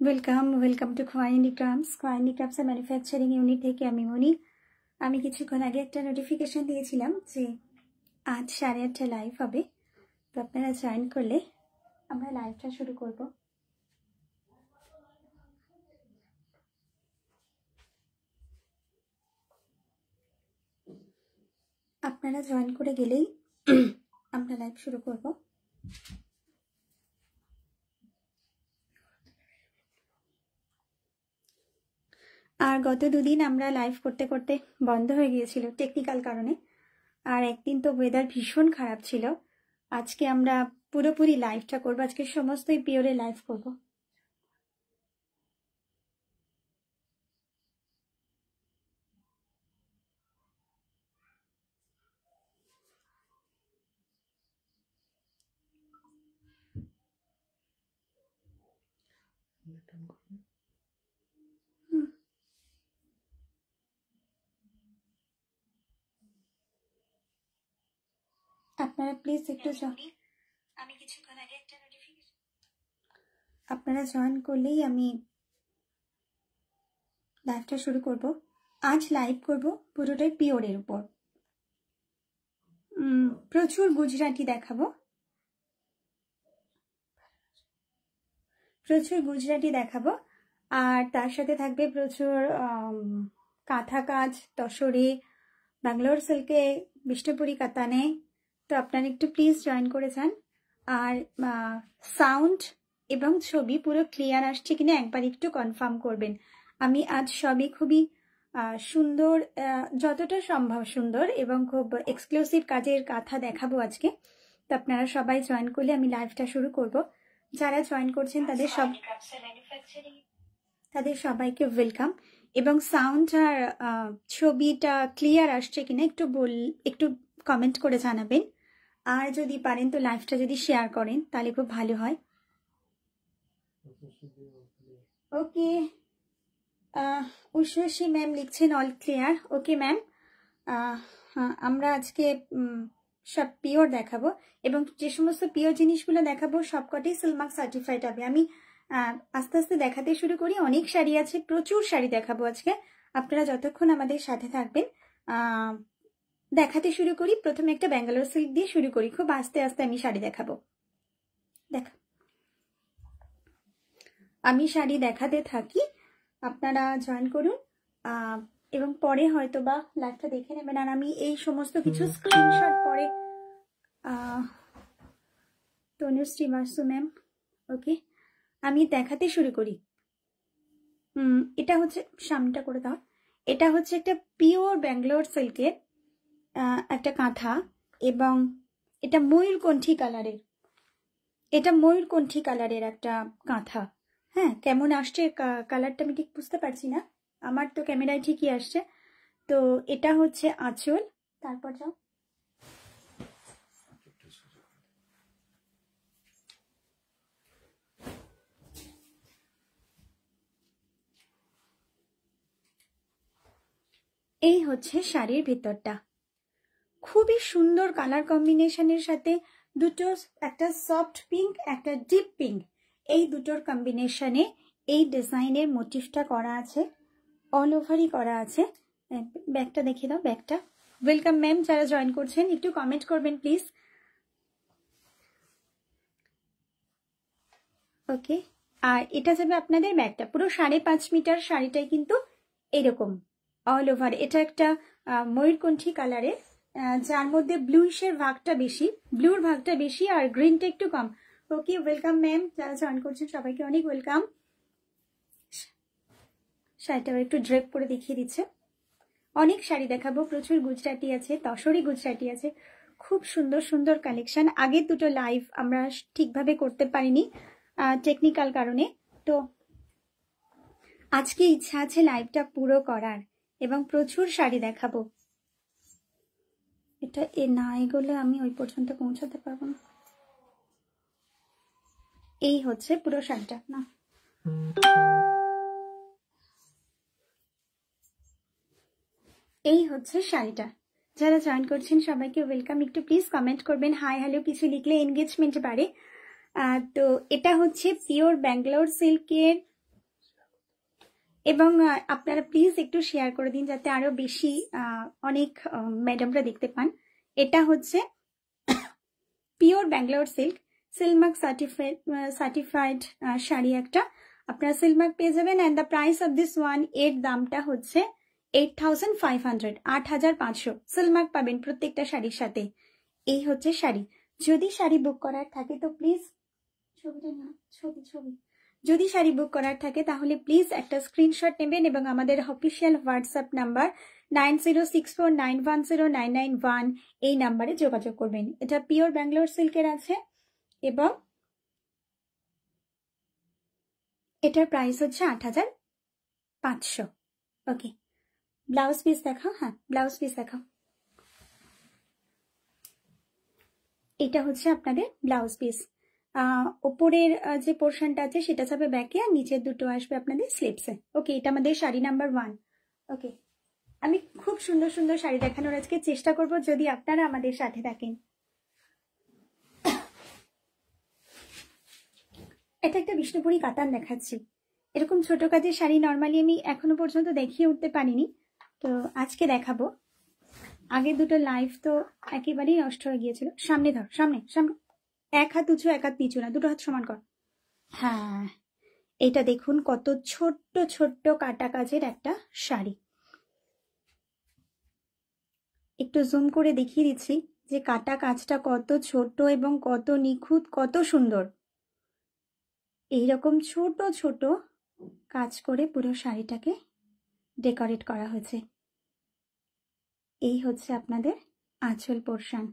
Welcome to খোয়াইনি crafts এর manufacturing unit থেকে আমি মনি। আমি কিছুক্ষণ আগে একটা নোটিফিকেশন দিয়েছিলাম যে আজ 8:30 লাইভ হবে, তো আপনারা জয়েন করলে আমরা লাইভটা শুরু করব। আপনারা জয়েন করে গেলেই আমরা লাইভ শুরু করব। আর গত দুদিন আমরা লাইভ করতে করতে বন্ধ হয়ে গিয়েছিল টেকনিক্যাল কারণে, আর একদিন তো ওয়েদার ভীষণ খারাপ ছিল। আজকে আমরা পুরোপুরি লাইভটা করবো, আজকে সমস্তই পিওরে লাইভ করব। আপনারা প্লিজ একটু আমি কিছুক্ষণ আগে একটা নোটিফিকেশন আপনারা জয়েন করলেই আমি লাইভটা শুরু করব। আজ লাইভ করব পুরোটাই পিওরের উপর। প্রচুর গুজরাটি দেখাবো, আর তার সাথে থাকবে প্রচুর কাঁথা কাজ, তসরে, ব্যাঙ্গালোর সিল্কে, বিষ্ণুপুরি কাতানে। তো আপনারা একটু প্লিজ জয়েন করে যান। আর সাউন্ড এবং ছবি পুরো ক্লিয়ার আসছে কিনা একবার একটু কনফার্ম করবেন। আমি আজ সবই খুবই সুন্দর, যতটা সম্ভব সুন্দর এবং খুব এক্সক্লুসিভ কাজের কাঁথা দেখাবো আজকে। তো আপনারা সবাই জয়েন করলে আমি লাইভটা শুরু করব। যারা জয়েন করছেন তাদের সবাইকে ওয়েলকাম। এবং সাউন্ড আর ছবিটা ক্লিয়ার আসছে কিনা একটু কমেন্ট করে জানাবেন। আর যদি পারেন তো লাইভটা যদি শেয়ার করেন তাহলে খুব ভালো হয়। ওকে, উষসী ম্যাম লিখছেন অল ক্লিয়ার। ওকে ম্যাম, আমরা আজকে সব পিওর দেখাবো এবং যে সমস্ত পিওর জিনিসগুলো দেখাবো সবকটাই সিলমার্ক সার্টিফাইড হবে। আমি আস্তে আস্তে দেখাতে শুরু করি। অনেক শাড়ি আছে, প্রচুর শাড়ি দেখাবো আজকে। আপনারা যতক্ষণ আমাদের সাথে থাকবেন দেখাতে শুরু করি। প্রথমে একটা ব্যাঙ্গালোর সিল্ক দিয়ে শুরু করি, খুব আস্তে আস্তে আমি শাড়ি দেখাবো। আমি শাড়ি দেখাতে থাকি, আপনারা জয়েন করুন এবং পরে হয়তো বা লাইভটা দেখে নেবেন। আর আমি এই সমস্ত কিছু স্ক্রিনশট পরে তনুশ্রী বাসু ম্যাম, ওকে, আমি দেখাতে শুরু করি। এটা হচ্ছে, সামনেটা করে দাও। এটা হচ্ছে একটা পিওর ব্যাঙ্গালোর সিল্কের একটা কাঁথা এবং এটা ময়ূরকণ্ঠী কালারের একটা কাঁথা। হ্যাঁ, কেমন আসছে কালারটা আমি ঠিক বুঝতে পারছি না, আমার তো ক্যামেরায় ঠিকই আসছে। তো এটা হচ্ছে আঁচল, তারপর যাও। এই হচ্ছে শাড়ির ভিতরটা, খুবই সুন্দর কালার কম্বিনেশনের সাথে দুটো, একটা সফট পিঙ্ক, একটা ডিপ পিঙ্ক, এই দুটোর কম্বিনেশনে এই ডিজাইনের মোটিভটা করা আছে, অল ওভারই করা আছে। ব্যাগটা দেখিয়ে দাও, ব্যাগটা। ওয়েলকাম ম্যাম, যারা জয়েন করছেন একটু কমেন্ট করবেন প্লিজ। ওকে, আর এটা যাবে আপনাদের ব্যাগটা। পুরো 5.5 মিটার শাড়িটাই কিন্তু এরকম অল ওভার। এটা একটা ময়ূরকণ্ঠী কালারের, যার মধ্যে ব্লুইশের ভাগটা বেশি, ব্লুর ভাগটা বেশি আর গ্রিনটা একটু কম। ওকে, ওয়েলকাম ম্যাম, যারা জয়েন করছেন সবাইকে অনেক ওয়েলকাম। শাড়িটা একটু ড্রেপ করে দেখিয়ে দিচ্ছে। অনেক শাড়ি দেখাবো, প্রচুর গুজরাটি আছে, তসরি গুজরাটি আছে, খুব সুন্দর সুন্দর কালেকশন। আগের দুটো লাইভ আমরা ঠিকভাবে করতে পারিনি টেকনিক্যাল কারণে, তো আজকে ইচ্ছা আছে লাইভটা পুরো করার এবং প্রচুর শাড়ি দেখাবো। এটা না এগোলে আমি ওই পর্যন্ত পৌঁছাতে পারবো না। এই হচ্ছে পুরো শাড়িটা, না এই হচ্ছে শাড়িটা। যারা জয়েন করছেন সবাইকে ওয়েলকাম। একটু প্লিজ কমেন্ট করবেন, হাই হ্যালো কিছু লিখলে এনগেজমেন্ট বাড়ে। তো এটা হচ্ছে পিওর ব্যাঙ্গালোর সিল্কের এবং আপনারা প্লিজ একটু শেয়ার করে দিন যাতে আরো বেশি অনেক ম্যাডামরা দেখতে পান। এটা হচ্ছে pure Bangalore silk certified sari একটা, আপনারা সিল্ক পেয়ে যাবেন। And the price of this one, এর দামটা হচ্ছে 8500, 8500 সিল্ক পাবেন প্রত্যেকটা শাড়ির সাথে। এই হচ্ছে শাড়ি। যদি শাড়ি বুক করার থাকে তো প্লিজ ছবিটা না, ছবি যদি শাড়ি বুক করার থাকে তাহলে প্লিজ একটা স্ক্রিনশট নেবেন এবং আমাদের অফিসিয়াল হোয়াটসঅ্যাপ নাম্বার 9064910991 এই নাম্বারে যোগাযোগ করবেন। এটা পিওর ব্যাঙ্গালোর সিল্কের আছে এবং এটার প্রাইস হচ্ছে 8500। ওকে, ব্লাউজ পিস দেখাও। হ্যাঁ, ব্লাউজ পিস দেখাও। এটা হচ্ছে আপনাদের ব্লাউজ পিস। ওপরের যে পোর্শনটা আছে সেটা যাবে ব্যাকে, আর নিচের দুটো আসবে আপনাদের স্লিপসে। ওকে, এটা আমাদের শাড়ি নাম্বার 1। ওকে, আমি খুব সুন্দর সুন্দর শাড়ি দেখানোর আজকে চেষ্টা করব যদি আপনারা আমাদের সাথে থাকেন। এটা একটা বিষ্ণুপুরি কাতান দেখাচ্ছি। এরকম ছোট কাজের শাড়ি নর্মালি আমি এখনো পর্যন্ত দেখিয়ে উঠতে পারিনি, তো আজকে দেখাবো। আগে দুটো লাইভ তো একেবারেই নষ্ট হয়ে গিয়েছিল। সামনে ধর, সামনে সামনে, এক হাত উঁচু এক হাত নিচু না, দুটো হাত সমান কর। হ্যাঁ, এটা দেখুন কত ছোট্ট ছোট্ট কাটা কাজের একটা শাড়ি। একটু জুম করে দেখিয়ে দিচ্ছি যে কাটা কাজটা কত ছোট এবং কত নিখুঁত, কত সুন্দর। এইরকম ছোট ছোট কাজ করে পুরো শাড়িটাকে ডেকোরেট করা হয়েছে। এই হচ্ছে আপনাদের আঁচল পোর্শন।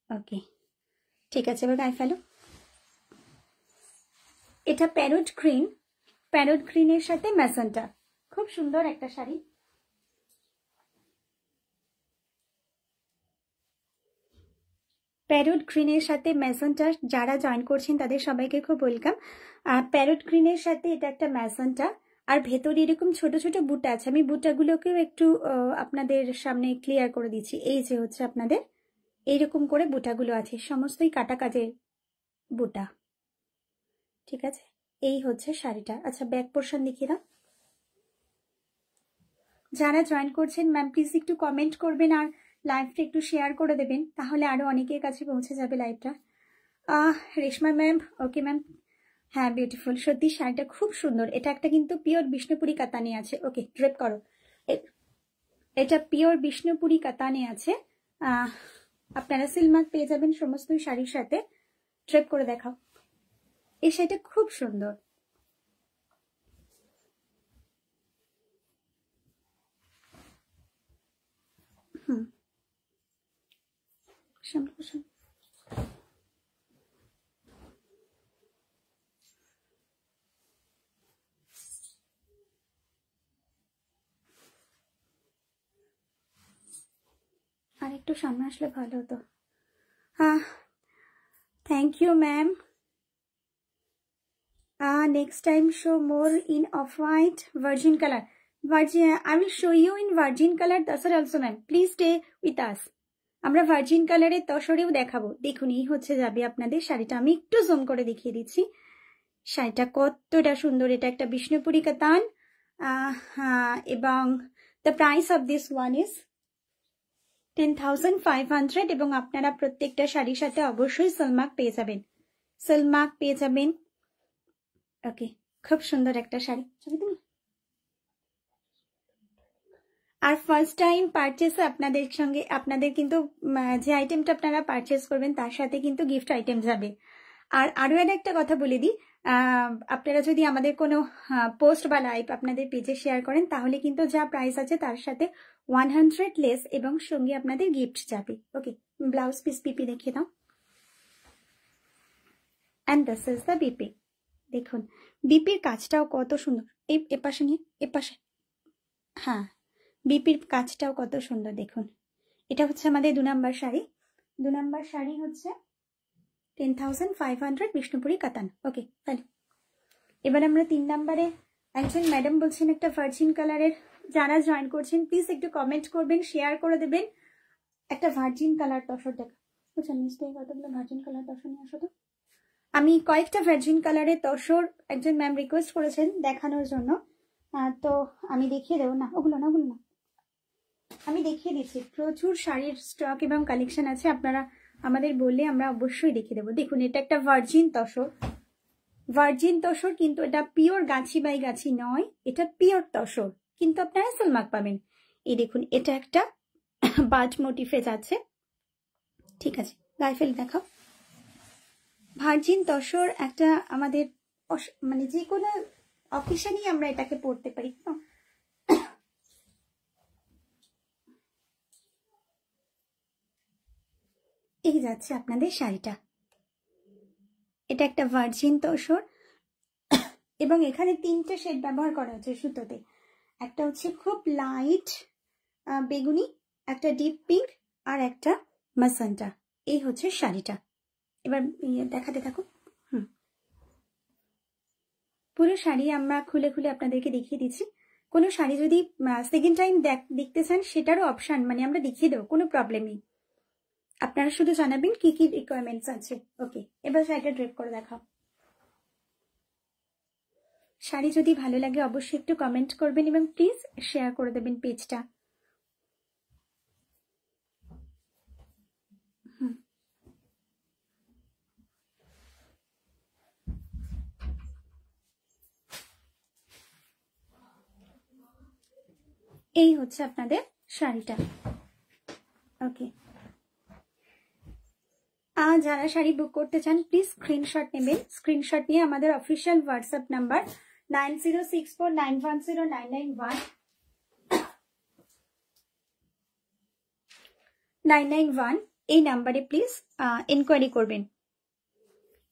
ওকে, ঠিক আছে, এবার গায়ে ফেলো। এটা প্যারট গ্রিনের সাথে ম্যাজেন্টা, খুব সুন্দর একটা শাড়ি। প্যারট গ্রিনের সাথে ম্যাজেন্টা যারা জয়েন করছেন তাদের সবাইকে খুব ওয়েলকাম। আর প্যারট গ্রিনের সাথে এটা একটা ম্যাজেন্টা, আর ভেতরে এরকম ছোট ছোট বুটা আছে। আমি বুটাগুলোকেও একটু আপনাদের সামনে ক্লিয়ার করে দিচ্ছি। এই যে হচ্ছে আপনাদের এইরকম করে বুটাগুলো আছে, সমস্তই কাটা কাজের বুটা। ঠিক আছে, এই হচ্ছে শাড়িটা। আচ্ছা, ব্যাক পোর্শন দেখিয়ে দাও। যারা জয়েন করছেন ম্যাম প্লিজ একটু কমেন্ট করবেন আর লাইভটা একটু শেয়ার করে দেবেন, তাহলে আরো অনেকের কাছে পৌঁছে যাবে লাইভটা। রেশমা ম্যাম, ওকে ম্যাম, হ্যাঁ বিউটিফুল, সত্যি শাড়িটা খুব সুন্দর। এটা একটা কিন্তু পিওর বিষ্ণুপুরি কাতানে আছে। ওকে, ড্রেপ করো। এটা পিওর বিষ্ণুপুরি কাতানে আছে। আপনারা সিলমার্ক পেয়ে যাবেন সমস্ত শাড়ির সাথে। ড্রেপ করে দেখাও। এই শাড়িটা খুব সুন্দর। আর একটু সামনে আসলে ভালো হতো। Thank you ma'am. Next time show more in off-white virgin color. I will show you in virgin color tasar also ma'am. Please stay with us. আমরা ভার্জিন কালারের তসরেও দেখাবো। দেখুন, এই হচ্ছে যাবে আপনাদের শাড়িটা। আমি একটু জুম করে দেখিয়ে দিচ্ছি শাড়িটা কতটা সুন্দর। এটা একটা বিষ্ণুপুরি কাতান এবং the price of this one is 10,500 এবং আপনারা প্রত্যেকটা শাড়ির সাথে অবশ্যই সিলমার্ক পেয়ে যাবেন। সিলমার্ক পেয়ে যাবেন। ওকে, খুব সুন্দর একটা শাড়ি। ছবি তুমি। আর ফার্স্ট টাইম পারচেসে আপনাদের কিন্তু যে আইটেমটা আপনারা পারচেস করবেন তার সাথে কিন্তু গিফট আইটেম যাবে। আর আরো একটা কথা বলে দিই, আপনারা যদি আমাদের কোনো পোস্ট বা লাইভ আপনাদের পেজে শেয়ার করেন তাহলে কিন্তু যা প্রাইস আছে তার সাথে 100 লেস এবং সঙ্গে আপনাদের গিফট যাবে। ওকে, ব্লাউজ পিস পিপি দেখিয়ে দাও। And this is the BP. দেখুন বিপির কাজটাও কত সুন্দর। এই এপাশে নিয়ে এপাশে, হ্যাঁ, বিপির কাজটাও কত সুন্দর দেখুন। এটা হচ্ছে আমাদের 2 নম্বর শাড়ি। 2 নম্বর শাড়ি হচ্ছে 10,500 বিষ্ণুপুরি কাতান। ওকে, তাহলে এবার আমরা 3 নম্বরে একজন ম্যাডাম বলছেন একটা ভার্জিন কালারের। যারা জয়েন করছেন প্লিজ একটু কমেন্ট করবেন, শেয়ার করে দেবেন। একটা ভার্জিন কালার তসর দেখা। বুঝছেন, নিশ্চয়ই কতগুলো ভার্জিন কালার তসর নিয়ে আসো তো। আমি কয়েকটা ভার্জিন কালারের তসর একজন ম্যাম রিকোয়েস্ট করেছেন দেখানোর জন্য, তো আমি দেখিয়ে দেবো না, ওগুলো না, ওগুলো না, আমি দেখিয়ে দিচ্ছি। প্রচুর শাড়ির স্টক এবং কালেকশন আছে, আপনারা আমাদের বললে আমরা অবশ্যই দেখিয়ে দেবো। দেখুন এটা একটা ভার্জিন তসর, ভার্জিন তসর, কিন্তু এটা পিওর গাছি বাই গাছি নয়, এটা পিওর তসর, কিন্তু আপনারা সলমাক পাবেন। এই দেখুন এটা একটা বাজ মোটিফে যাচ্ছে, ঠিক আছে, গায়ে ফেলে দেখাও। ভার্জিন তসর একটা আমাদের মানে যে কোনো অকেশনেই আমরা এটাকে পরতে পারি। এই যাচ্ছে আপনাদের শাড়িটা, এটা একটা ভার্জিন তসর এবং এখানে তিনটে শেড ব্যবহার করা হচ্ছে সুতোতে। একটা হচ্ছে খুব লাইট বেগুনি, একটা ডিপ পিঙ্ক, আর একটা মাসান্টা। এই হচ্ছে শাড়িটা। এবার দেখাতে থাকুন। পুরো শাড়ি আমরা খুলে খুলে আপনাদেরকে দেখিয়ে দিচ্ছি। কোনো শাড়ি যদি সেকেন্ড টাইম দেখতে চান সেটারও অপশন মানে আমরা দেখিয়ে দেবো, কোনো প্রবলেম নেই। আপনারা শুধু জানাবেন কি কি রিকোয়ারমেন্টস আছে। ওকে, এবার শাড়িটা ড্রেপ করে দেখাও। শাড়ি যদি ভালো লাগে অবশ্যই একটু কমেন্ট করবেন এবং প্লিজ শেয়ার করে দেবেন পেজটা। এই হচ্ছে আপনাদের শাড়িটা। ওকে, যারা শাড়ি বুক করতে চান প্লিজ স্ক্রিনশট নেবেন। স্ক্রিনশট নিয়ে আমাদের অফিসিয়াল হোয়াটসঅ্যাপ নাম্বার 9064910991 এই নাম্বারে প্লিজ ইনকোয়ারি করবেন।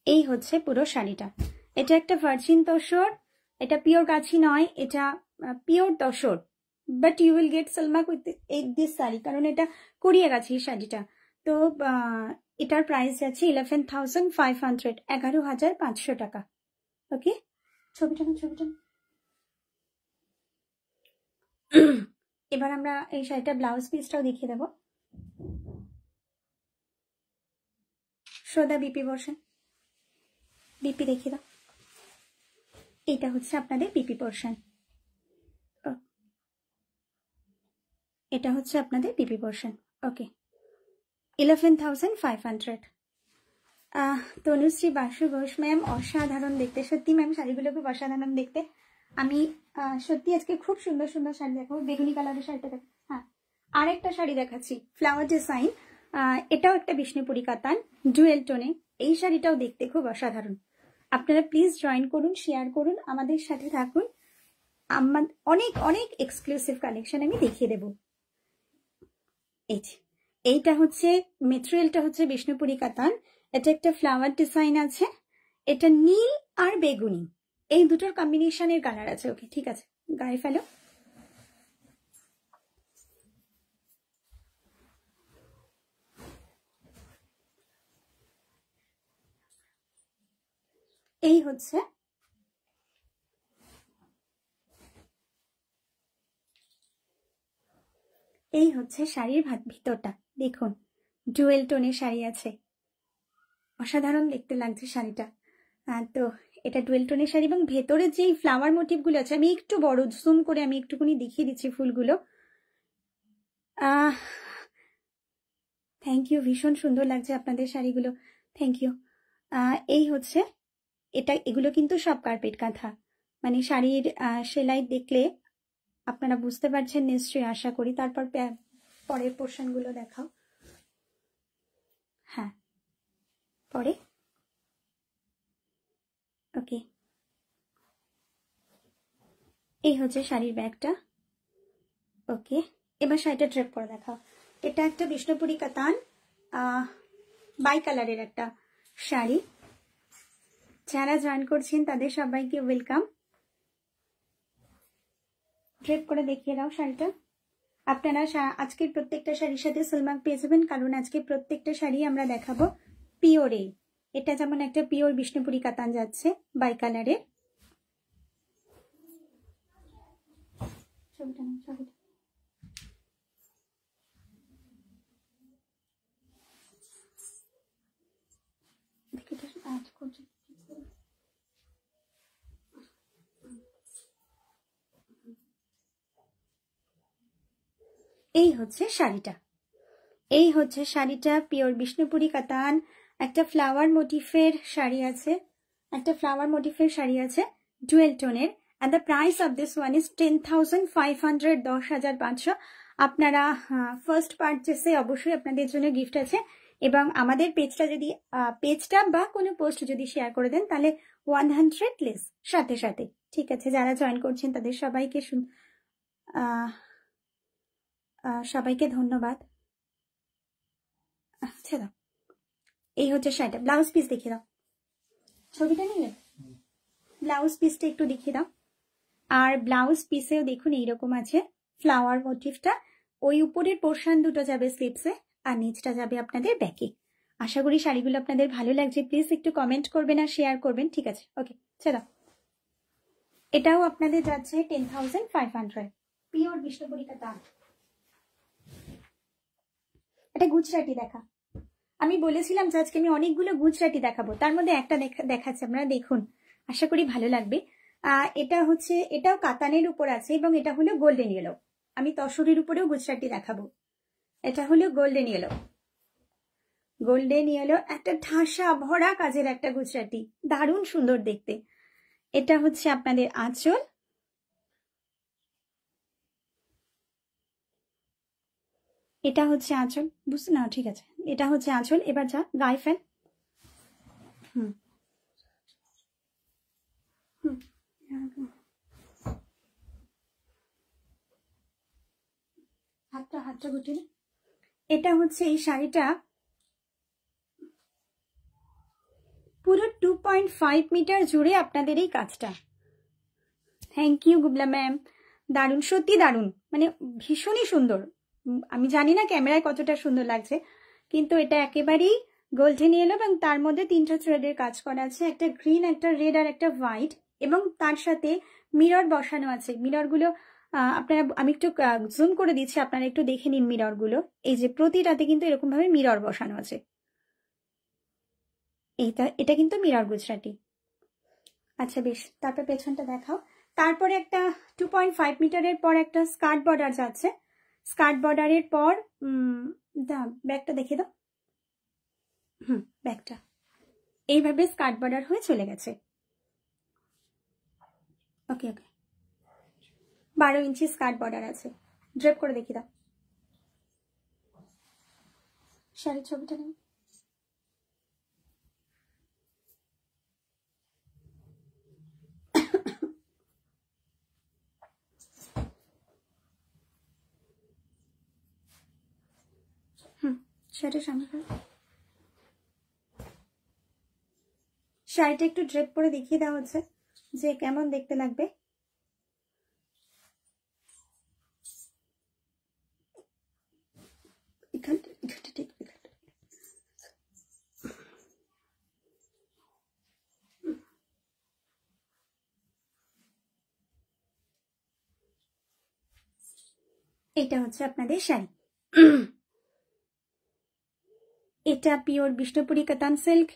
এই হচ্ছে পুরো শাড়িটা। এটা একটা ভার্জিন তসর, এটা পিওর গাছি নয়, এটা pure tussar, but you will get সালমাক উইথ দিস শাড়ি, কারণ এটা কোরিয়া গাছি শাড়িটা। তো এটার প্রাইস যাচ্ছে 11,500, 11,500 টাকা। ওকে, ছবিটা ছবিটা। এবার আমরা এই শাড়িটা ব্লাউজ পিসটাও দেখিয়ে দেবো। শ্রদ্ধা বিপি পোর্শন, বিপি দেখিয়ে দাও। এটা হচ্ছে আপনাদের বিপি পোর্শন, এটা হচ্ছে আপনাদের বিপি পোর্শন। ওকে, 11,500। তনুশ্রী বাসু ঘোষ ম্যাম, অসাধারণ দেখতে, সত্যি ম্যাম শাড়িগুলো খুব অসাধারণ দেখতে। আমি সত্যি আজকে খুব সুন্দর সুন্দর শাড়ি দেখাবো। বেগুনি কালারের শাড়িটা দেখ, হ্যাঁ আরেকটা শাড়ি দেখাচ্ছি ফ্লাওয়ার ডিজাইন, এটাও একটা বিষ্ণুপুরি কাতান ডুয়েল টোনে। এই শাড়িটাও দেখতে খুব অসাধারণ। আপনারা প্লিজ জয়েন করুন, শেয়ার করুন, আমাদের সাথে থাকুন। আমার অনেক অনেক এক্সক্লুসিভ কালেকশন আমি দেখিয়ে দেবো। এইটা হচ্ছে মেটেরিয়ালটা হচ্ছে বিষ্ণুপুরি কাতান, এটা একটা ফ্লাওয়ার ডিজাইন আছে, এটা নীল আর বেগুনি এই দুটোর কম্বিনেশনের কালার আছে। ওকে, ঠিক আছে, গায়ে ফেলো। এই হচ্ছে শাড়ির ভিতরটা, দেখুন ডুয়েল টোনের শাড়ি আছে, অসাধারণ দেখতে লাগছে শাড়িটা। তো এটা ডুয়েল টোনের শাড়ি এবং ভেতরে যেই ফ্লাওয়ার মোটিভগুলো আছে, আমি একটু বড় জুম করে আমি একটুখানি দেখিয়ে দিচ্ছি ফুলগুলো। থ্যাংক ইউ, ভীষণ সুন্দর লাগছে আপনাদের শাড়িগুলো, থ্যাংক ইউ। এই হচ্ছে এটা, এগুলো কিন্তু সব কার্পেট কাঁথা, মানে শাড়ির সেলাই দেখলে আপনারা বুঝতে পারছেন নিশ্চয়ই, আশা করি। তারপর পরের পোর্শনগুলো দেখাও। হ্যাঁ, পরে ওকে, এই হচ্ছে শাড়ির ব্যাগটা। ওকে, এবার শাড়িটা ড্রেপ করে দেখাও। এটা একটা বিষ্ণুপুরি কাতান বাই কালারের একটা শাড়ি। যারা জয়েন করছেন তাদের সবাইকে ওয়েলকাম। ড্রেপ করে দেখিয়ে দাও শাড়িটা। আপনারা আজকের প্রত্যেকটা শাড়ির সাথে সলমাক পেয়ে যাবেন, কারণ আজকে প্রত্যেকটা শাড়ি আমরা দেখাবো পিওরে। এটা যেমন একটা পিওর বিষ্ণুপুরি কাতান যাচ্ছে বাই কালারের। এই হচ্ছে শাড়িটা, এই হচ্ছে শাড়িটা, পিওর বিষ্ণুপুরি কাতান, একটা ফ্লাওয়ার মোটিফের শাড়ি আছে, একটা ফ্লাওয়ার মোটিফের শাড়ি আছে ডুয়েল টোনের। and the price of this one is 10,500, 10,500। আপনারা ফার্স্ট পারচেসে অবশ্যই আপনাদের জন্য গিফট আছে, এবং আমাদের পেজটা যদি পেজটা বা কোনো পোস্ট যদি শেয়ার করে দেন তাহলে 100 লেস সাথে সাথে। ঠিক আছে, যারা জয়েন করছেন তাদের সবাইকে সবাইকে ধন্যবাদ। আচ্ছা দাও, এই হচ্ছে শাড়িটা। ব্লাউজ পিস দেখিয়ে দাও, ছবিটা নিলে ব্লাউজ পিসটা একটু দেখিয়ে দাও। আর ব্লাউজ পিসেও দেখুন এইরকম আছে ফ্লাওয়ার মোটিভটা, ওই উপরের পোর্শন দুটো যাবে স্লিপসে আর নিচটা যাবে আপনাদের ব্যাকে। আশা করি শাড়িগুলো আপনাদের ভালো লাগছে, প্লিজ একটু কমেন্ট করবেন আর শেয়ার করবেন। ঠিক আছে, ওকে চলো। এটাও আপনাদের যাচ্ছে 10,500, পিওর বিষ্ণুপুরি কাতান। এটা গুজরাটি দেখা, আমি বলেছিলাম যে আজকে আমি অনেকগুলো গুজরাটি দেখাবো, তার মধ্যে একটা দেখাচ্ছি, আপনারা দেখুন, আশা করি ভালো লাগবে। এটা হচ্ছে, এটাও কাতানের উপর আছে এবং এটা হলো গোল্ডেন ইয়েলো। আমি তসরের উপরেও গুজরাটি দেখাবো। এটা হলো গোল্ডেন ইয়েলো, গোল্ডেন ইয়েলো একটা ঠাসা ভরা কাজের একটা গুজরাটি, দারুণ সুন্দর দেখতে। এটা হচ্ছে আপনাদের আঁচল, এটা হচ্ছে আঁচল, বুঝতে না, ঠিক আছে, এটা হচ্ছে আঁচল। এবার যা গায়ে ফেল। হাতটা গুটিয়ে। এটা হচ্ছে এই শাড়িটা পুরো 2.5 মিটার জুড়ে আপনাদের এই কাজটা। থ্যাংক ইউ গুবলা ম্যাম, দারুণ, সত্যি দারুণ, মানে ভীষণই সুন্দর। আমি জানি না ক্যামেরায় কতটা সুন্দর লাগছে, কিন্তু এটা একেবারেই গোল্ডেন ইয়েলো এবং তার মধ্যে 3টা থ্রেডের কাজ করা আছে, একটা গ্রিন, একটা রেড আর একটা হোয়াইট, এবং তার সাথে মিরর বসানো আছে। মিররগুলো আপনারা, আমি একটু জুম করে দিচ্ছি, আপনারা একটু দেখে নিন মিররগুলো। এই যে প্রতিটাতে কিন্তু এরকম ভাবে মিরর বসানো আছে। এটা কিন্তু মিরর গুজরাটি। আচ্ছা বেশ, তারপর পেছনটা দেখাও। তারপরে একটা 2.5 মিটারের পর একটা স্কার্ট বর্ডার যাচ্ছে, স্কার্ট বর্ডারের পর ব্যাগটা দেখে দাও। ব্যাগটা এইভাবে স্কার্ট বর্ডার হয়ে চলে গেছে। ওকে ওকে, 12 ইঞ্চি স্কার্ট বর্ডার আছে। ড্রেপ করে দেখিয়ে দাও শাড়ির ছবিটা নেই। শাড়ির সামনে শাড়িটা একটু ড্রেপ করে দেখিয়ে দেওয়া হচ্ছে যে কেমন দেখতে লাগবে। এটা হচ্ছে আপনাদের শাড়ি, এটা পিওর বিষ্ণুপুরি কাতান সিল্ক,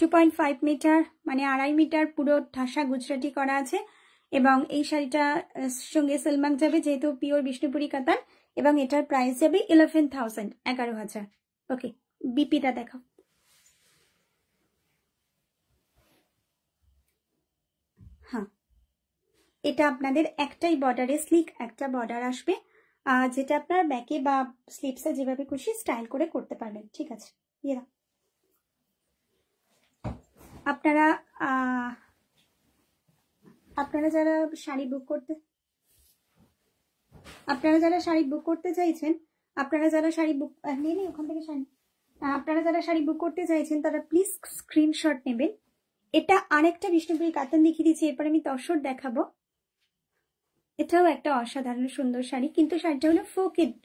2.5 মিটার মানে 2.5 মিটার পুরো ঠাসা গুজরাটি করা আছে, এবং এই শাড়িটা সঙ্গে সেলমাক যাবে যেহেতু পিওর বিষ্ণুপুরি কাতান, এবং এটার প্রাইস যাবে 11,000, 11,000। ওকে, বিপিটা দেখাও। হ্যাঁ, এটা আপনাদের একটাই বর্ডারে স্লিক একটা বর্ডার আসবে, যেটা আপনার ব্যাকে বা স্লিপসে যেভাবে খুশি স্টাইল করে করতে পারবেন। ঠিক আছে, আপনারা যারা শাড়ি বুক করতে চাইছেন, আপনারা যারা শাড়ি বুক ওখান থেকে শাড়ি, আপনারা যারা শাড়ি বুক করতে চাইছেন তারা প্লিজ স্ক্রিনশট নেবেন। এটা আরেকটা বিষ্ণুপুরি কাতান দেখিয়ে দিচ্ছি, এরপর আমি তসর দেখাবো। এটাও একটা অসাধারণ সুন্দর শাড়ি, কিন্তু শাড়িটা হলো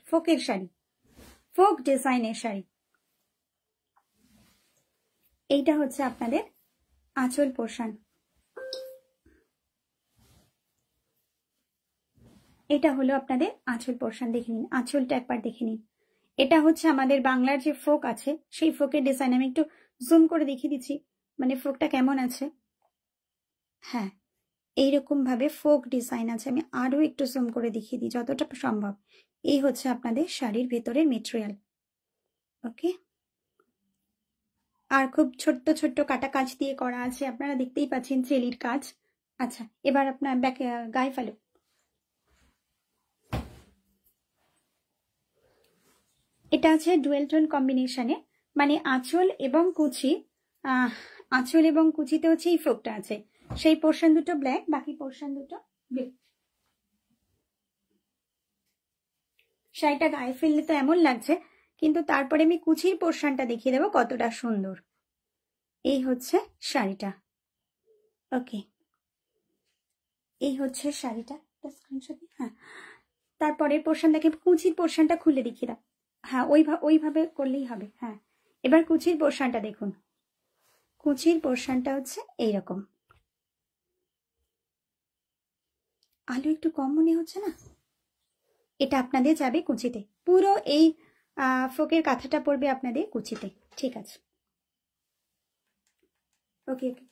ফোকের শাড়ি, ফোক ডিজাইনের শাড়ি। এইটা হচ্ছে আপনাদের আঁচল পোর্শন, এটা হলো আপনাদের আঁচল পোর্শন। দেখে নিন আঁচলটা একবার দেখে নিন। এটা হচ্ছে আমাদের বাংলার যে ফোক আছে সেই ফোকের ডিজাইন। আমি একটু জুম করে দেখিয়ে দিচ্ছি মানে ফোকটা কেমন আছে। হ্যাঁ, এইরকম ভাবে ফোক ডিজাইন আছে। আমি আরো একটু জুম করে দেখিয়ে দিই যতটা সম্ভব। এই হচ্ছে আপনাদের শাড়ির ভেতরের মেটেরিয়াল। ওকে, আর খুব ছোট্ট ছোট্ট কাটা কাজ দিয়ে করা আছে, আপনারা দেখতেই পাচ্ছেন চেলির কাজ। আচ্ছা, এবার আপনার গায়ে ফেলো। এটা আছে ডুয়েল টোন কম্বিনেশনে, মানে আঁচল এবং কুচি। আঁচল এবং কুচিতে হচ্ছে এই ফ্রকটা আছে, সেই পোর্শন দুটো ব্ল্যাক, বাকি পোর্শন দুটো ব্লু। শাড়িটা গায়ে ফেললে তো এমন লাগছে, কিন্তু তারপরে আমি কুচির পোর্শনটা দেখিয়ে দেবো কতটা সুন্দর। এই হচ্ছে শাড়িটা। ওকে, এই হচ্ছে শাড়িটা। স্ক্রিনশট। হ্যাঁ, তারপরের পোর্শন দেখে কুচির পোর্শনটা খুলে দেখিয়ে দাও। হ্যাঁ, ওইভাবে করলেই হবে। হ্যাঁ, এবার কুচির পোর্শনটা দেখুন। কুচির পোর্শনটা হচ্ছে এইরকম। আলু একটু কম মনে হচ্ছে না? এটা আপনাদের যাবে কুচিতে, পুরো এই ফ্রকের কাঁথাটা পড়বে আপনাদের কুচিতে। ঠিক আছে, ওকে ওকে,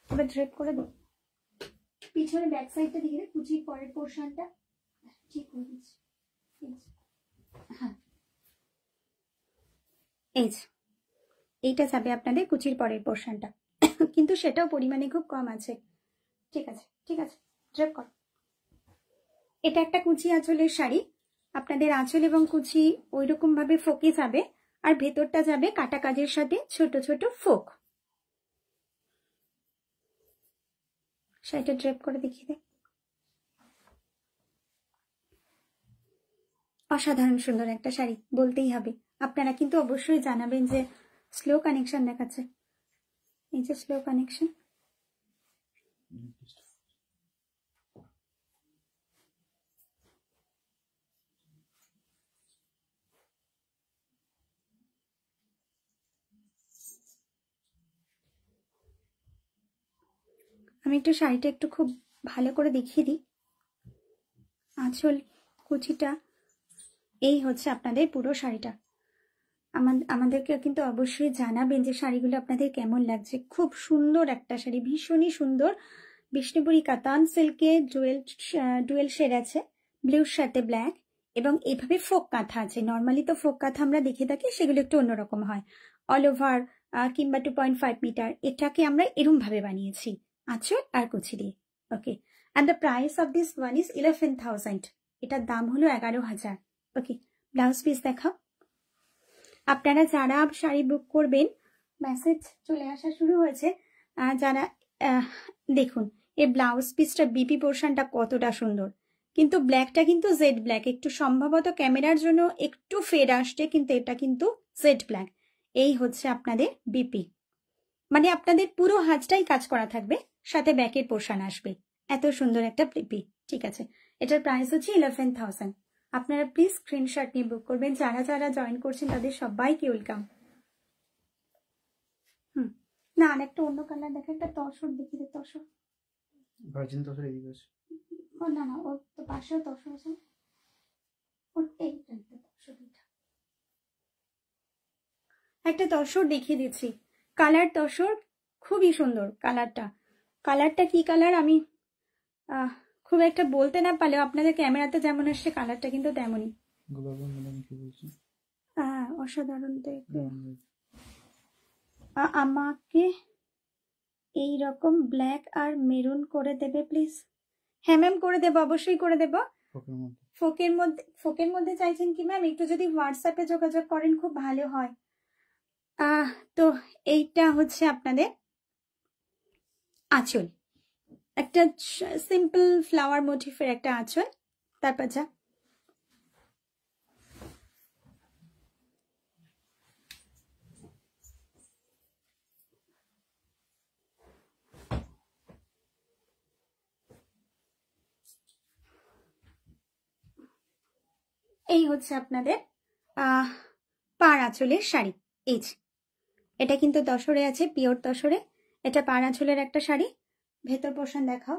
এবার ড্রেপ করে দিই। পিছনে ব্যাক সাইডটা দিকে কুচির পরের পোর্শনটা ঠিক করে দিচ্ছি। হ্যাঁ, এই যে এইটা যাবে আপনাদের কুচির পরের পোর্শনটা, কিন্তু সেটাও পরিমাণে খুব কম আছে। ঠিক আছে ঠিক আছে, ড্রেপ কর। এটা একটা কুচি আঁচলের শাড়ি, আপনাদের আঁচল এবং কুচি ওইরকম ভাবে ফোকে যাবে, আর ভেতরটা যাবে কাটা কাজের সাথে ছোট ছোট ফোক। শাড়িটা ড্রেপ করে দেখিয়ে দে। অসাধারণ সুন্দর একটা শাড়ি বলতেই হবে। আপনারা কিন্তু অবশ্যই জানাবেন যে স্লো কানেকশন দেখাচ্ছে। এই যে স্লো কানেকশন। আমি একটু শাড়িটা একটু খুব ভালো করে দেখিয়ে দিই। আঁচল কুচিটা এই হচ্ছে আপনাদের পুরো শাড়িটা। আমাদেরকে কিন্তু অবশ্যই জানাবেন যে শাড়িগুলো আপনাদের কেমন লাগছে। খুব সুন্দর একটা শাড়ি, ভীষণই সুন্দর। বিষ্ণুপুরি কাতান সিল্কে ডুয়েল শেড আছে, ব্লুর সাথে ব্ল্যাক, এবং এইভাবে ফোক কাঁথা আছে। নর্মালি তো ফোক কাঁথা আমরা দেখে থাকি, সেগুলো একটু অন্যরকম হয়, অল ওভার কিংবা 2.5 মিটার। এটাকে আমরা এরম ভাবে বানিয়েছি আঁচল আর কুচি দিয়ে। Okay, and the price of this one is 11,000। এটার দাম হলো 11,000। ওকে, ব্লাউজ পিস দেখাও। আপনারা যারা শাড়ি বুক করবেন, মেসেজ চলে আসা শুরু হয়েছে। যারা দেখুন এই ব্লাউজ পিসটা বিপি পোর্শনটা কতটা সুন্দর, কিন্তু ব্ল্যাকটা কিন্তু জেড ব্ল্যাক, একটু সম্ভবত ক্যামেরার জন্য একটু ফেড আসছে, কিন্তু এটা কিন্তু জেড ব্ল্যাক। এই হচ্ছে আপনাদের বিপি, মানে আপনাদের পুরো হাতটাই কাজ করা থাকবে, সাথে ব্যাকের পোর্শন আসবে। এত সুন্দর একটা বিপি। ঠিক আছে, এটার প্রাইস হচ্ছে 11,000। আপনারা প্লিজ স্ক্রিনশট নিয়ে বুক করবেন। যারা যারা জয়েন করছেন তাদের সবাইকে ওয়েলকাম। না, আর একটা অন্য কালার দেখে, একটা তসর দেখি দে। তসর, ভার্জিন তসর এদিকে আছে। ও না না, ওর তো পাশেও তসর আছে। ওর এইটা তসর, একটা তসর দেখিয়ে দিচ্ছি। কালার তসর খুবই সুন্দর কালারটা। কালারটা কি কালার আমি খুব একটা বলতে না পারলেও আপনাদের ক্যামেরাতে যেমন আসছে কালারটা কিন্তু তেমনই। অসাধারণ দেখতে। আমাকে এই রকম ব্ল্যাক আর মেরুন করে দেবে প্লিজ। হ্যাঁ ম্যাম, করে দেবো, অবশ্যই করে দেবো। ফোকের মধ্যে চাইছেন কি ম্যাম? একটু যদি হোয়াটসঅ্যাপে যোগাযোগ করেন খুব ভালো হয়। তো এইটা হচ্ছে আপনাদের আঁচল, একটা সিম্পল ফ্লাওয়ার মোটিফের একটা আঁচল। তারপর যা এই হচ্ছে আপনাদের পাড় আঁচলের শাড়ি। এই যে এটা কিন্তু তসরে আছে, পিওর তসরে। এটা পাড় আঁচলের একটা শাড়ি। ভেতর পোর্শন দেখাও।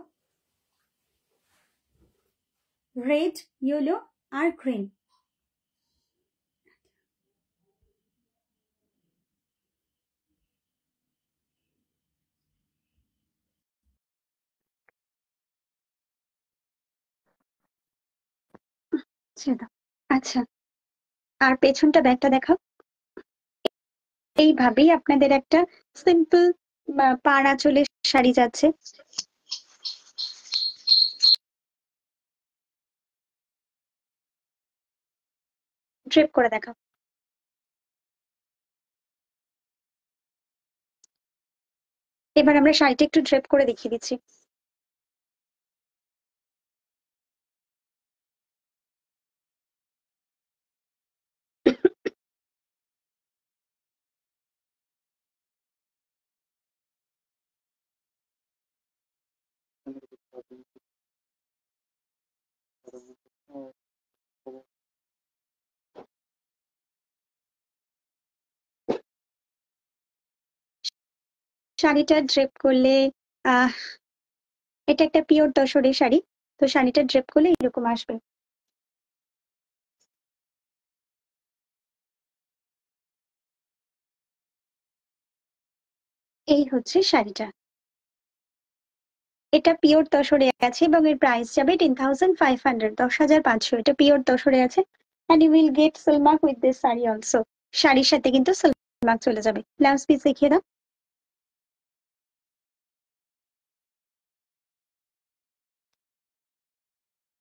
রেড, ইয়েলো আর গ্রিন। সেটা আচ্ছা, আর পেছনটা ব্যাগটা দেখাও। এইভাবেই আপনাদের একটা সিম্পল পাড় আঁচলের শাড়ি যাচ্ছে। ড্রেপ করে দেখাও। এবার আমরা শাড়িটা একটু ড্রেপ করে দেখিয়ে দিচ্ছি। শাড়িটা ড্রেপ করলে আহ এটা একটা পিওর তসরের শাড়ি, তো শাড়িটা ড্রেপ করলে এরকম আসবে। এই হচ্ছে শাড়িটা, এটা পিওর তসরে আছে এবং এর প্রাইস যাবে 10,500, 10,500। এটা পিওর তসরে আছে। and you will get silmark with this sari also. শাড়ির সাথে কিন্তু সিলমার্ক চলে যাবে। ব্লাউজ পিস দেখিয়ে দাও।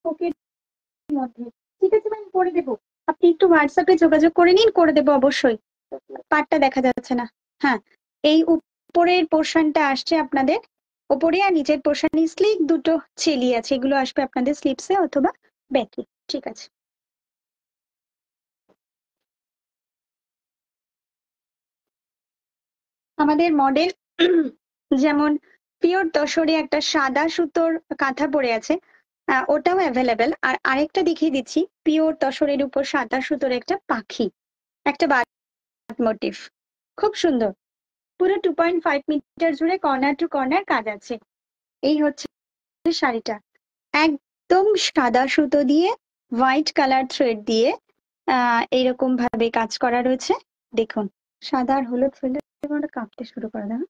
ওকে, মধ্যে ঠিক আছে ম্যাম, করে দেবো। আপনি একটু হোয়াটসঅ্যাপে যোগাযোগ করে নিন, করে দেবো অবশ্যই। পাটটা দেখা যাচ্ছে না। হ্যাঁ, এই উপরের পোর্শনটা আসছে আপনাদের ওপরে, আর নিচের পোর্শনে স্লিপ দুটো ছেলি আছে, এগুলো আসবে আপনাদের স্লিপসে অথবা ব্যাকে। ঠিক আছে। আমাদের মডেল যেমন পিওর তসরে একটা সাদা সুতোর কাঁথা পরে আছে, ওটাও অ্যাভেলেবেল। আর আরেকটা দেখিয়ে দিচ্ছি, পিওর তসরের উপর সাদা সুতোর একটা পাখি, একটা বার্ড মোটিভ, খুব সুন্দর। পুরো 2.5 মিটার জুড়ে কর্নার টু কর্নার কাজ আছে। এই হচ্ছে শাড়িটা, একদম সাদা সুতো দিয়ে হোয়াইট কালার থ্রেড দিয়ে এইরকম ভাবে কাজ করা রয়েছে। দেখুন, সাদা আর হলুদ থ্রেডের কাঁপতে শুরু করে দেন।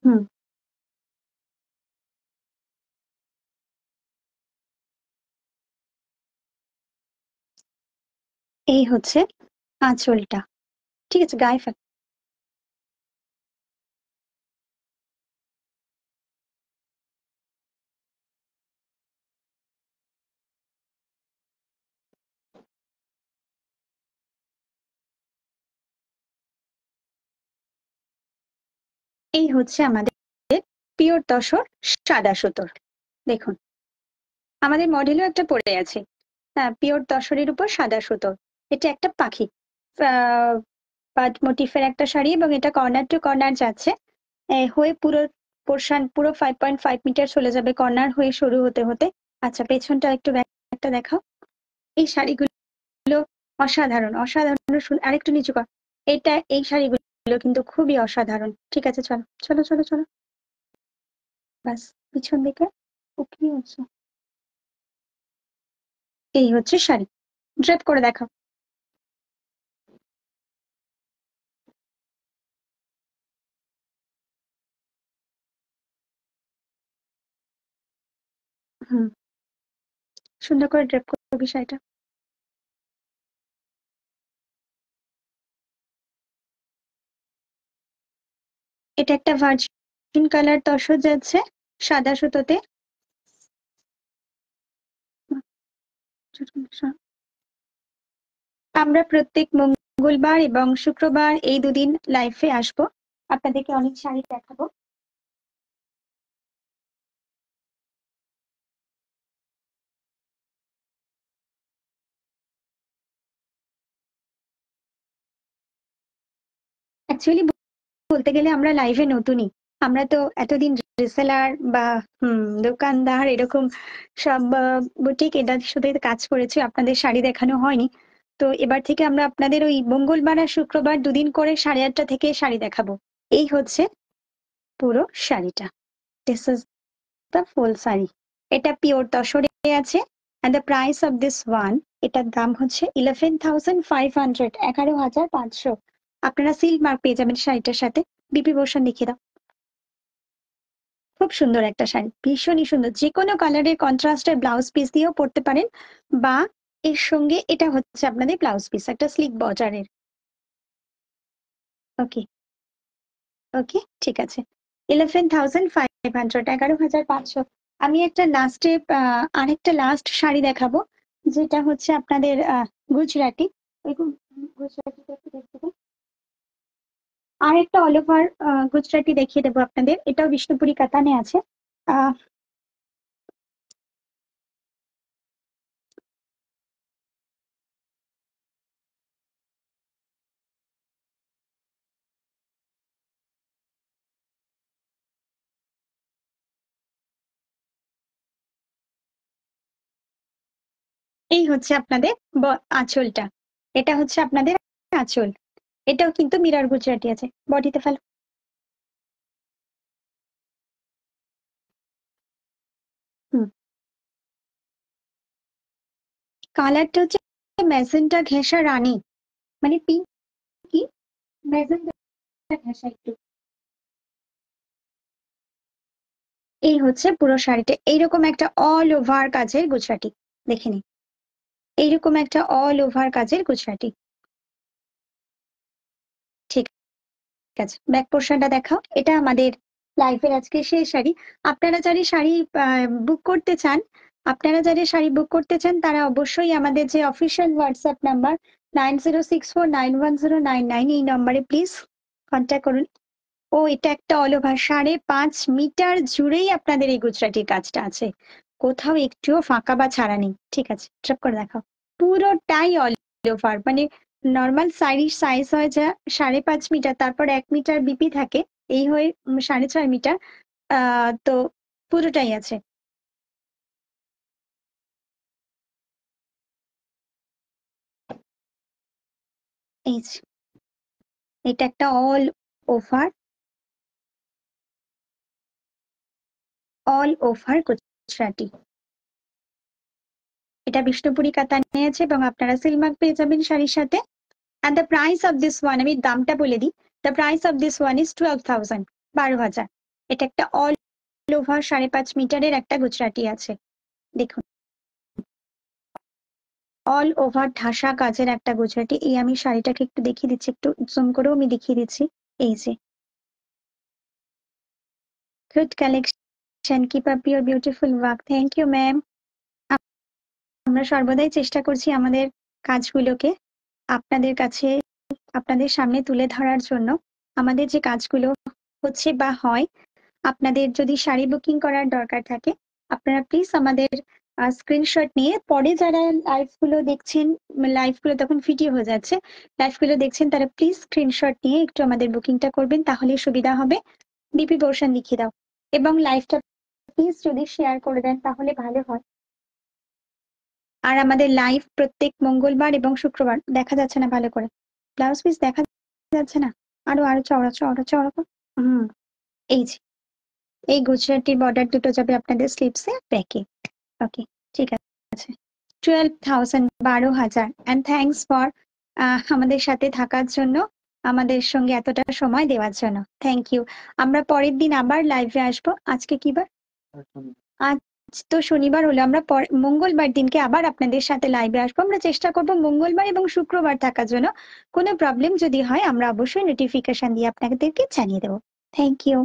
হুম, এই হচ্ছে আঁচলটা। ঠিক আছে, গায়ে এই হচ্ছে আমাদের পিওর তসর সাদা সুতোর। দেখুন, আমাদের মডেলও একটা পড়ে আছে, হ্যাঁ, পিওর তসরের উপর সাদা সুতো। এটা একটা পাখি বার্ড মোটিফের একটা শাড়ি, এবং এটা কর্নার টু কর্নার যাচ্ছে হয়ে পুরো পোর্শন পুরো 5.5 মিটার চলে যাবে কর্নার হয়ে শুরু হতে হতে। আচ্ছা, পেছনটা একটু ব্যাগটা দেখাও। এই শাড়িগুলো অসাধারণ অসাধারণ আরেকটু নিচু কর। এই শাড়িগুলো কিন্তু খুবই অসাধারণ। ঠিক আছে, চলো চলো চলো চলো, বাস পিছন দিকে। ও কি হচ্ছে? এই হচ্ছে শাড়ি, ড্রেপ করে দেখাও। হুম, সুন্দর করে ড্রেপ করবি শাড়িটা। এটা একটা ভার্জিন কালার তসর যাচ্ছে সাদা সুতোতে। আমরা প্রত্যেক মঙ্গলবার এবং শুক্রবার এই দুদিন লাইফে আসবো, আপনাদেরকে অনেক শাড়ি দেখাবো। অ্যাকচুয়ালি বলতে গেলে আমরা লাইভে নতুনই। আমরা তো এতদিন রিসেলার বা দোকানদার এরকম সব বুটিক এটার সাথে কাজ করেছি, আপনাদের শাড়ি দেখানো হয়নি। তো এবার থেকে আমরা আপনাদের ওই মঙ্গলবার আর শুক্রবার দুদিন করে 8:30 থেকে শাড়ি দেখাবো। এই হচ্ছে পুরো শাড়িটা, দিস ইজ দ্য ফুল শাড়ি। এটা পিওর তসরে আছে, and the price of this one, এটার দাম হচ্ছে 11,500, 11,500। আপনারা সিল্ক মার্ক পেয়ে যাবেন শাড়িটার সাথে। বিপি পোর্শন দেখিয়ে দাও। খুব সুন্দর একটা শাড়ি, ভীষণই সুন্দর। যে কোনো কালারের কন্ট্রাস্টের ব্লাউজ পিস দিয়েও পরতে পারেন, বা এর সঙ্গে এটা হচ্ছে আপনাদের ব্লাউজ পিস, একটা স্লিক বর্ডারের। ওকে ওকে, ঠিক আছে। 11,500, 11,500। আমি একটা লাস্টে আরেকটা লাস্ট শাড়ি দেখাবো, যেটা হচ্ছে আপনাদের গুজরাটি। গুজরাটিটা একটু দেখতে দিন। আর একটা অল ওভার গুজরাটি দেখিয়ে দেবো আপনাদের, এটাও বিষ্ণুপুরি কাতানে আছে। আহ এই হচ্ছে আপনাদের আঁচলটা, এটা হচ্ছে আপনাদের আঁচল। এটাও কিন্তু মিরর গুজরাটি আছে। বডিতে ফেলো। হুম, কালারটা হচ্ছে ম্যাজেন্টা ঘেঁষা রানী, মানে পিঙ্ক কি ম্যাজেন্টা ঘেঁষা একটু। এই হচ্ছে পুরো শাড়িটা, এইরকম একটা অল ওভার কাজের গুজরাটি। দেখে নিন, এইরকম একটা অল ওভার কাজের গুজরাটি। ঠিক আছে, ব্যাক পোর্শনটা দেখাও। এটা আমাদের লাইফের আজকে শেষ শাড়ি। আপনারা যারা শাড়ি বুক করতে চান, তারা অবশ্যই আমাদের যে অফিসিয়াল হোয়াটসঅ্যাপ নাম্বার 9064910999, এই নম্বরে প্লিজ কন্ট্যাক্ট করুন। ও এটা একটা অল ওভার 5.5 মিটার জুড়েই আপনাদের এই গুজরাটির কাজটা আছে, কোথাও একটুও ফাঁকা বা ছাড়া নেই। ঠিক আছে, ট্রাপ করে দেখাও। পুরোটাই অল ওভার, মানে নর্মাল শাড়ির সাইজ হয় যা 5.5 মিটার, তারপর 1 মিটার বিপি থাকে, এই হয়ে 6.5 মিটার। তো পুরোটাই আছে। এই যে, এটা একটা অল ওভার গুজরাটি। এটা বিষ্ণুপুরি কাতানে আছে এবং আপনারা সিলমার্ক পেয়ে যাবেন শাড়ির সাথে। And the price of this one, আমি দামটা বলে দিই। The price of this one is 12,000, 12,000। এটা একটা অল ওভার 5.5 মিটারের একটা গুজরাটি আছে। দেখুন, অল ওভার ঠাসা কাজের একটা গুজরাটি। এই আমি শাড়িটাকে একটু দেখিয়ে দিচ্ছি, একটু জুম করেও আমি দেখিয়ে দিচ্ছি। এই যে, good collection, keep up your beautiful work. Thank you ma'am. আমরা সর্বদাই চেষ্টা করছি আমাদের কাজগুলোকে আপনাদের কাছে, আপনাদের সামনে তুলে ধরার জন্য। আমাদের যে কাজগুলো হচ্ছে বা হয়, আপনাদের যদি শাড়ি বুকিং করার দরকার থাকে, আপনারা প্লিজ আমাদের স্ক্রিনশট নিয়ে, পরে যারা লাইভগুলো তখন ভিডিও হয়ে যাচ্ছে, লাইভগুলো দেখছেন, তারা প্লিজ স্ক্রিনশট নিয়ে একটু আমাদের বুকিংটা করবেন, তাহলে সুবিধা হবে। বিপি পোর্শন লিখে দাও, এবং লাইভটা প্লিজ যদি শেয়ার করে দেন তাহলে ভালো হয়। আর আমাদের লাইভ প্রত্যেক মঙ্গলবার এবং শুক্রবার। দেখা যাচ্ছে না ভালো করে, ব্লাউজ পিস দেখা যাচ্ছে না, আরো আরো চওড়া চওড়া চওড়া করো। হুম, এই যে, এই গুজরাটির বর্ডার দুটো যাবে আপনাদের স্লিপসে, ব্যাকে। ওকে, ঠিক আছে। 12,000, 12,000। অ্যান্ড থ্যাংকস ফর আমাদের সাথে থাকার জন্য, আমাদের সঙ্গে এতটা সময় দেওয়ার জন্য। Thank you. আমরা পরের দিন আবার লাইভে আসবো। আজকে কি বার? আজ তো শনিবার হলো, আমরা মঙ্গলবার দিনকে আবার আপনাদের সাথে লাইভে আসবো। আমরা চেষ্টা করবো মঙ্গলবার এবং শুক্রবার থাকার জন্য। কোনো প্রবলেম যদি হয় আমরা অবশ্যই নোটিফিকেশন দিয়ে আপনাদেরকে জানিয়ে দেবো। Thank you.